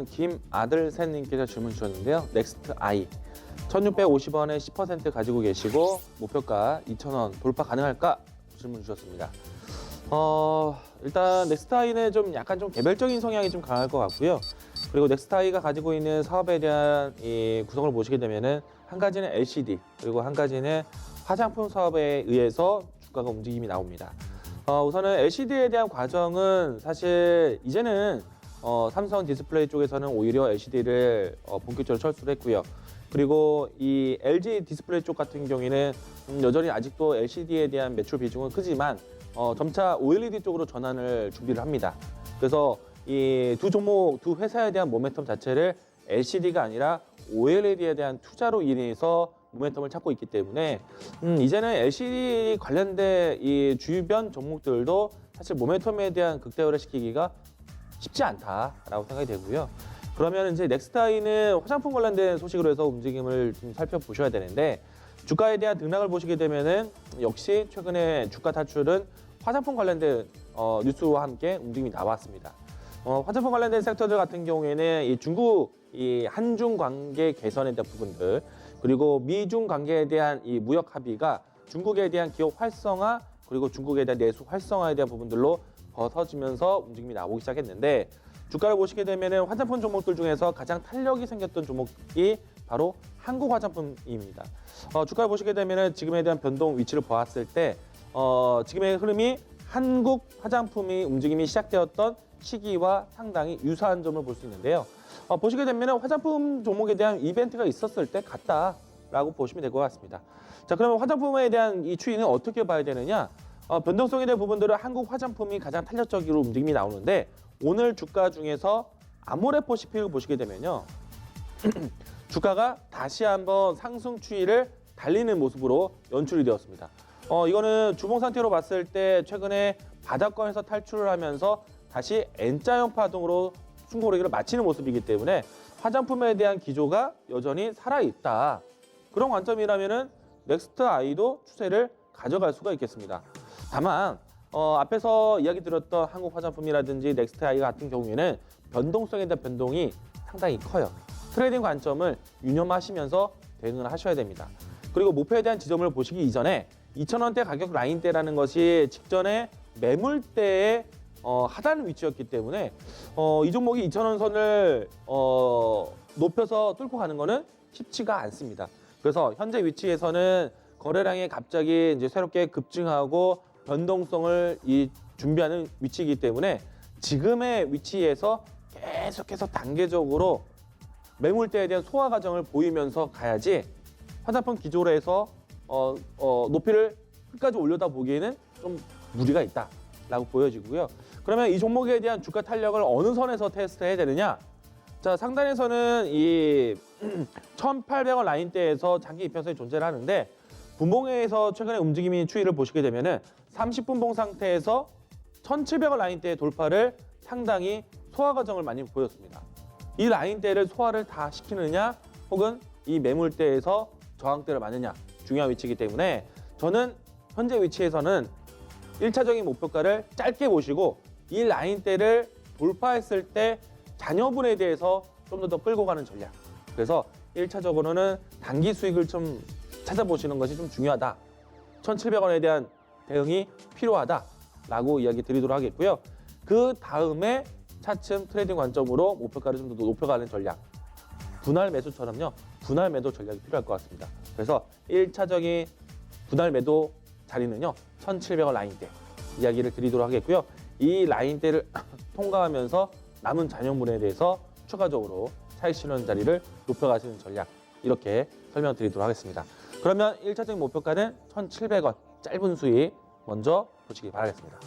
김아들셋님께서 질문 주셨는데요. 넥스트 아이 1650원에 10% 가지고 계시고 목표가 2000원 돌파 가능할까? 질문 주셨습니다. 일단 넥스트 아이는 좀 약간 좀 개별적인 성향이 좀 강할 것 같고요. 그리고 넥스트 아이가 가지고 있는 사업에 대한 이 구성을 보시게 되면은 한 가지는 LCD 그리고 한 가지는 화장품 사업에 의해서 주가가 움직임이 나옵니다. 우선은 LCD에 대한 과정은 사실 이제는 삼성 디스플레이 쪽에서는 오히려 LCD를 본격적으로 철수를 했고요. 그리고 이 LG 디스플레이 쪽 같은 경우에는 여전히 아직도 LCD에 대한 매출 비중은 크지만 점차 OLED 쪽으로 전환을 준비를 합니다. 그래서 이 두 종목, 두 회사에 대한 모멘텀 자체를 LCD가 아니라 OLED에 대한 투자로 인해서 모멘텀을 찾고 있기 때문에 이제는 LCD 관련된 이 주변 종목들도 사실 모멘텀에 대한 극대화를 시키기가 쉽지 않다라고 생각이 되고요. 그러면 이제 넥스트아이는 화장품 관련된 소식으로 해서 움직임을 좀 살펴보셔야 되는데 주가에 대한 등락을 보시게 되면은 역시 최근에 주가 탈출은 화장품 관련된 뉴스와 함께 움직임이 나왔습니다. 화장품 관련된 섹터들 같은 경우에는 이 중국 이 한중 관계 개선에 대한 부분들 그리고 미중 관계에 대한 이 무역 합의가 중국에 대한 기업 활성화 그리고 중국에 대한 내수 활성화에 대한 부분들로 벗어지면서 움직임이 나오기 시작했는데 주가를 보시게 되면은 화장품 종목들 중에서 가장 탄력이 생겼던 종목이 바로 한국 화장품입니다. 주가를 보시게 되면은 지금에 대한 변동 위치를 보았을 때 지금의 흐름이 한국 화장품이 움직임이 시작되었던 시기와 상당히 유사한 점을 볼 수 있는데요. 보시게 되면 화장품 종목에 대한 이벤트가 있었을 때 같다라고 보시면 될 것 같습니다. 자, 그러면 화장품에 대한 이 추이는 어떻게 봐야 되느냐? 변동성에 대한 부분들은 한국 화장품이 가장 탄력적으로 움직임이 나오는데 오늘 주가 중에서 아모레퍼시픽을 보시게 되면요. 주가가 다시 한번 상승 추이를 달리는 모습으로 연출이 되었습니다. 이거는 주봉 상태로 봤을 때 최근에 바닥권에서 탈출을 하면서 다시 N자형 파동으로 숨고르기를 마치는 모습이기 때문에 화장품에 대한 기조가 여전히 살아있다. 그런 관점이라면은 넥스트 아이도 추세를 가져갈 수가 있겠습니다. 다만 앞에서 이야기 드렸던 한국 화장품이라든지 넥스트 아이 같은 경우에는 변동성에 대한 변동이 상당히 커요. 트레이딩 관점을 유념하시면서 대응을 하셔야 됩니다. 그리고 목표에 대한 지점을 보시기 이전에 2,000원대 가격 라인대라는 것이 직전에 매물대의 하단 위치였기 때문에 이 종목이 2,000원 선을 높여서 뚫고 가는 거는 쉽지가 않습니다. 그래서 현재 위치에서는 거래량이 갑자기 이제 새롭게 급증하고 변동성을 준비하는 위치이기 때문에 지금의 위치에서 계속해서 단계적으로 매물대에 대한 소화 과정을 보이면서 가야지 화장품 기조로 해서 높이를 끝까지 올려다 보기에는 좀 무리가 있다라고 보여지고요. 그러면 이 종목에 대한 주가 탄력을 어느 선에서 테스트해야 되느냐? 자, 상단에서는 이 1,800원 라인대에서 장기 이평선이 존재를 하는데 분봉에서 최근에 움직임이 추이를 보시게 되면은 30분 봉 상태에서 1,700원 라인대의 돌파를 상당히 소화 과정을 많이 보였습니다. 이 라인대를 소화를 다 시키느냐 혹은 이 매물대에서 저항대를 맞느냐 중요한 위치이기 때문에 저는 현재 위치에서는 1차적인 목표가를 짧게 보시고 이 라인대를 돌파했을 때 잔여분에 대해서 좀 더 끌고 가는 전략. 그래서 1차적으로는 단기 수익을 좀 찾아보시는 것이 좀 중요하다. 1,700원에 대한 대응이 필요하다라고 이야기 드리도록 하겠고요. 그 다음에 차츰 트레이딩 관점으로 목표가를 좀 더 높여가는 전략. 분할 매수처럼요. 분할 매도 전략이 필요할 것 같습니다. 그래서 1차적인 분할 매도 자리는요. 1,700원 라인대 이야기를 드리도록 하겠고요. 이 라인대를 통과하면서 남은 잔여분에 대해서 추가적으로 차익 실현 자리를 높여가시는 전략 이렇게 설명드리도록 하겠습니다. 그러면 1차적인 목표가는 1,700원 짧은 수익 먼저 보시기 바라겠습니다.